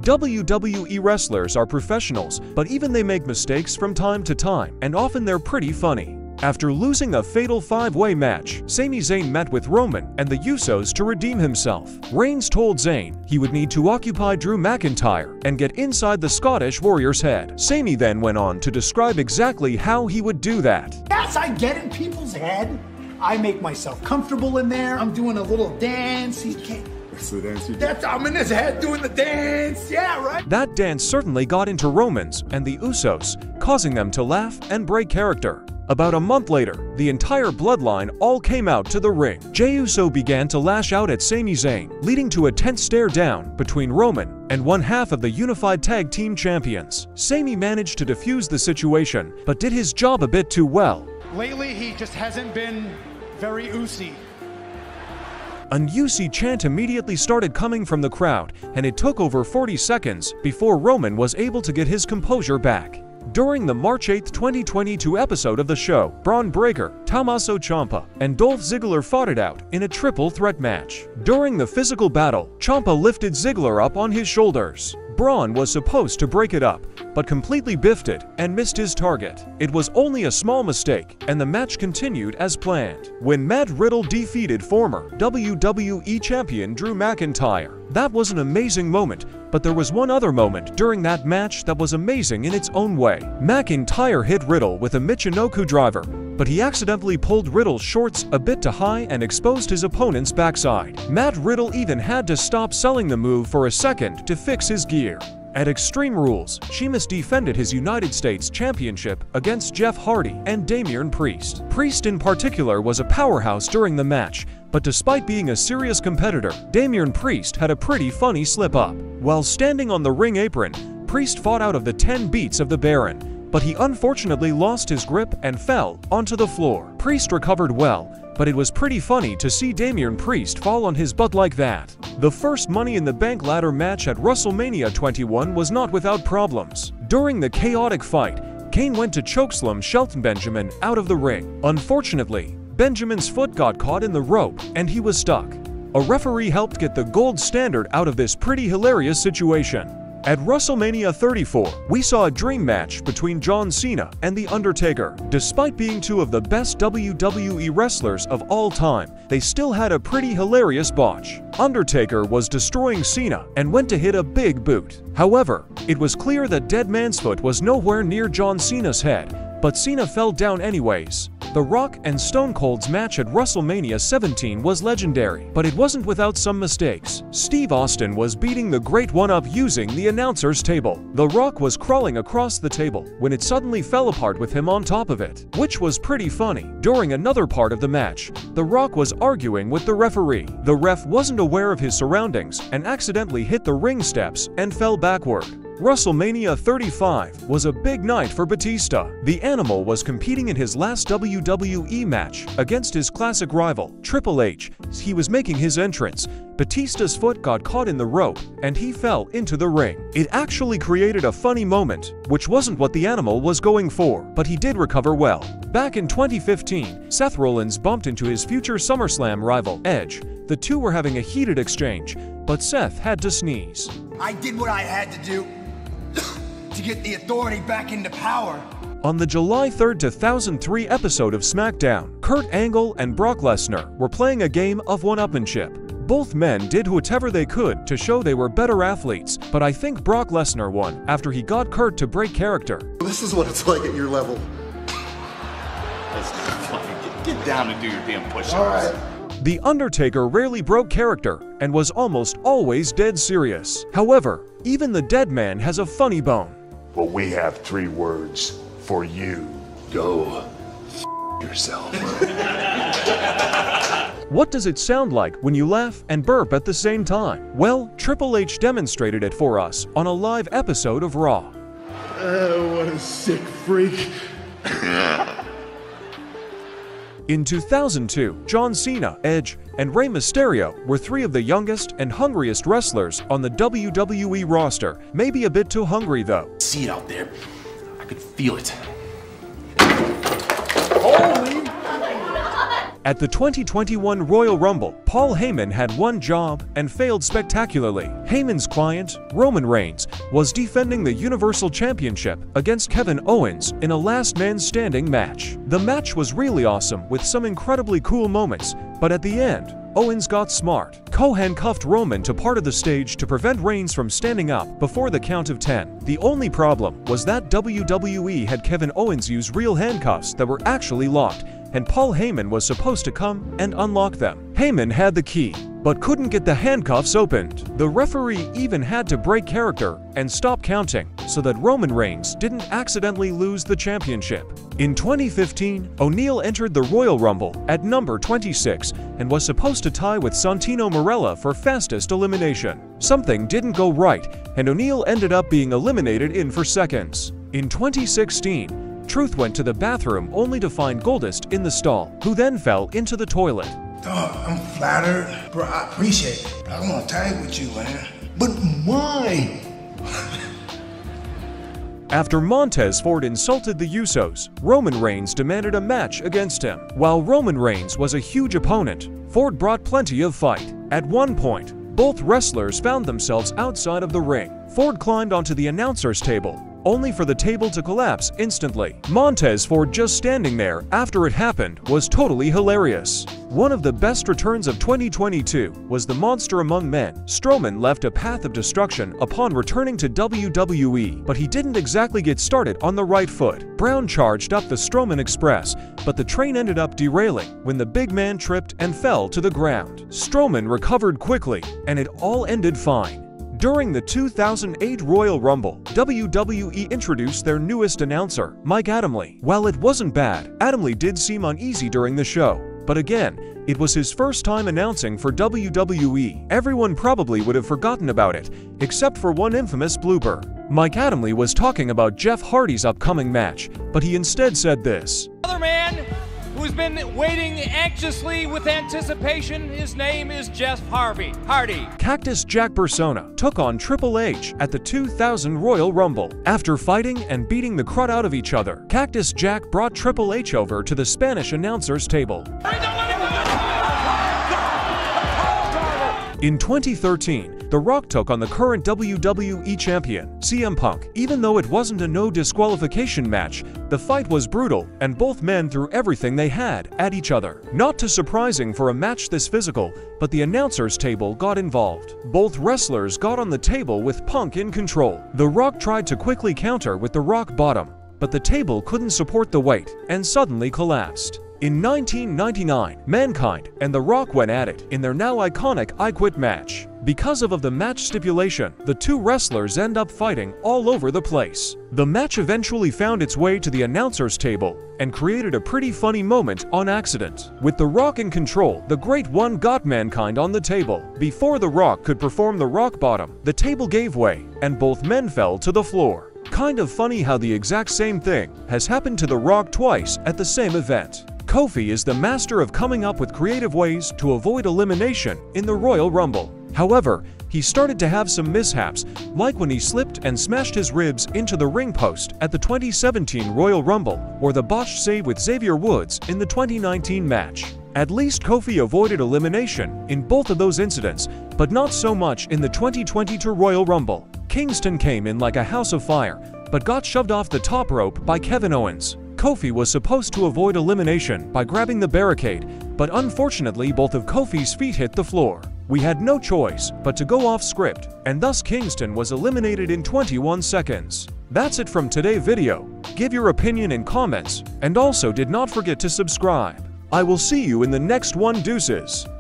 WWE wrestlers are professionals, but even they make mistakes from time to time, and often they're pretty funny. After losing a fatal 5-way match, Sami Zayn met with Roman and the Usos to redeem himself. Reigns told Zayn he would need to occupy Drew McIntyre and get inside the Scottish Warrior's head. Sami then went on to describe exactly how he would do that. Yes, I get in people's head. I make myself comfortable in there. I'm doing a little dance. I'm in his head doing the dance. Yeah, right? That dance certainly got into Roman's and the Usos, causing them to laugh and break character. About a month later, the entire bloodline all came out to the ring. Jey Uso began to lash out at Sami Zayn, leading to a tense stare down between Roman and one half of the unified tag team champions. Sami managed to defuse the situation, but did his job a bit too well. Lately, he just hasn't been very Usy. An Usi chant immediately started coming from the crowd, and it took over 40 seconds before Roman was able to get his composure back. During the March 8, 2022 episode of the show, Braun Breaker, Tommaso Ciampa, and Dolph Ziggler fought it out in a triple threat match. During the physical battle, Ciampa lifted Ziggler up on his shoulders. Braun was supposed to break it up, but completely biffed it and missed his target. It was only a small mistake, and the match continued as planned. When Matt Riddle defeated former WWE Champion Drew McIntyre, that was an amazing moment, but there was one other moment during that match that was amazing in its own way. McIntyre hit Riddle with a Michinoku driver, but he accidentally pulled Riddle's shorts a bit too high and exposed his opponent's backside. Matt Riddle even had to stop selling the move for a second to fix his gear. At Extreme Rules, Sheamus defended his United States Championship against Jeff Hardy and Damian Priest. Priest in particular was a powerhouse during the match, but despite being a serious competitor, Damian Priest had a pretty funny slip-up. While standing on the ring apron, Priest fought out of the 10 beats of the Baron, but he unfortunately lost his grip and fell onto the floor. Priest recovered well, but it was pretty funny to see Damian Priest fall on his butt like that. The first Money in the Bank ladder match at WrestleMania 21 was not without problems. During the chaotic fight, Kane went to chokeslam Shelton Benjamin out of the ring. Unfortunately, Benjamin's foot got caught in the rope and he was stuck. A referee helped get the gold standard out of this pretty hilarious situation. At WrestleMania 34, we saw a dream match between John Cena and The Undertaker. Despite being two of the best WWE wrestlers of all time, they still had a pretty hilarious botch. Undertaker was destroying Cena and went to hit a big boot. However, it was clear that Dead Man's Foot was nowhere near John Cena's head, but Cena fell down anyways. The Rock and Stone Cold's match at WrestleMania 17 was legendary, but it wasn't without some mistakes. Steve Austin was beating the Great One up using the announcer's table. The Rock was crawling across the table when it suddenly fell apart with him on top of it, which was pretty funny. During another part of the match, The Rock was arguing with the referee. The ref wasn't aware of his surroundings and accidentally hit the ring steps and fell backward. WrestleMania 35 was a big night for Batista. The Animal was competing in his last WWE match against his classic rival, Triple H. He was making his entrance. Batista's foot got caught in the rope and he fell into the ring. It actually created a funny moment, which wasn't what the Animal was going for, but he did recover well. Back in 2015, Seth Rollins bumped into his future SummerSlam rival, Edge. The two were having a heated exchange, but Seth had to sneeze. I did what I had to do to get the Authority back into power. On the July 3, 2003 episode of SmackDown, Kurt Angle and Brock Lesnar were playing a game of one-upmanship. Both men did whatever they could to show they were better athletes, but I think Brock Lesnar won after he got Kurt to break character. This is what it's like at your level. Get down and do your damn push-ups. All right. The Undertaker rarely broke character and was almost always dead serious. However, even the dead man has a funny bone. But we have 3 words for you. Go yourself. What does it sound like when you laugh and burp at the same time? Well, Triple H demonstrated it for us on a live episode of Raw. What a sick freak. In 2002, John Cena, Edge, and Rey Mysterio were 3 of the youngest and hungriest wrestlers on the WWE roster. Maybe a bit too hungry though. See it out there. I could feel it. Holy! At the 2021 Royal Rumble, Paul Heyman had one job and failed spectacularly. Heyman's client, Roman Reigns, was defending the Universal Championship against Kevin Owens in a last man standing match. The match was really awesome with some incredibly cool moments, but at the end, Owens got smart. Co-handcuffed Roman to part of the stage to prevent Reigns from standing up before the count of 10. The only problem was that WWE had Kevin Owens use real handcuffs that were actually locked, and Paul Heyman was supposed to come and unlock them. Heyman had the key, but couldn't get the handcuffs opened. The referee even had to break character and stop counting so that Roman Reigns didn't accidentally lose the championship. In 2015, O'Neal entered the Royal Rumble at number 26 and was supposed to tie with Santino Marella for fastest elimination. Something didn't go right, and O'Neal ended up being eliminated in 4 seconds. In 2016, Truth went to the bathroom only to find Goldust in the stall, who then fell into the toilet. Dog, I'm flattered. Bro, I appreciate it. I want to tag with you, man. But why? After Montez Ford insulted the Usos, Roman Reigns demanded a match against him. While Roman Reigns was a huge opponent, Ford brought plenty of fight. At one point, both wrestlers found themselves outside of the ring. Ford climbed onto the announcer's table, only for the table to collapse instantly. Montez Ford just standing there after it happened was totally hilarious. One of the best returns of 2022 was the Monster Among Men. Strowman left a path of destruction upon returning to WWE, but he didn't exactly get started on the right foot. Brown charged up the Strowman Express, but the train ended up derailing when the big man tripped and fell to the ground. Strowman recovered quickly, and it all ended fine. During the 2008 Royal Rumble, WWE introduced their newest announcer, Mike Adamle. While it wasn't bad, Adamle did seem uneasy during the show. But again, it was his first time announcing for WWE. Everyone probably would have forgotten about it, except for one infamous blooper. Mike Adamle was talking about Jeff Hardy's upcoming match, but he instead said this. Another man who's been waiting anxiously with anticipation, his name is Jeff Hardy. Cactus Jack Persona took on Triple H at the 2000 Royal Rumble. After fighting and beating the crud out of each other, Cactus Jack brought Triple H over to the Spanish announcer's table. In 2013, The Rock took on the current WWE champion, CM Punk. Even though it wasn't a no disqualification match, the fight was brutal and both men threw everything they had at each other. Not too surprising for a match this physical, but the announcer's table got involved. Both wrestlers got on the table with Punk in control. The Rock tried to quickly counter with the Rock Bottom, but the table couldn't support the weight and suddenly collapsed. In 1999, Mankind and The Rock went at it in their now iconic I Quit match. Because of the match stipulation, the two wrestlers end up fighting all over the place. The match eventually found its way to the announcer's table and created a pretty funny moment on accident. With The Rock in control, the Great One got Mankind on the table. Before The Rock could perform the Rock Bottom, the table gave way and both men fell to the floor. Kind of funny how the exact same thing has happened to The Rock twice at the same event. Kofi is the master of coming up with creative ways to avoid elimination in the Royal Rumble. However, he started to have some mishaps, like when he slipped and smashed his ribs into the ring post at the 2017 Royal Rumble, or the botched save with Xavier Woods in the 2019 match. At least Kofi avoided elimination in both of those incidents, but not so much in the 2022 Royal Rumble. Kingston came in like a house of fire, but got shoved off the top rope by Kevin Owens. Kofi was supposed to avoid elimination by grabbing the barricade, but unfortunately both of Kofi's feet hit the floor. We had no choice but to go off script, and thus Kingston was eliminated in 21 seconds. That's it from today's video. Give your opinion in comments, and also did not forget to subscribe. I will see you in the next one. Deuces.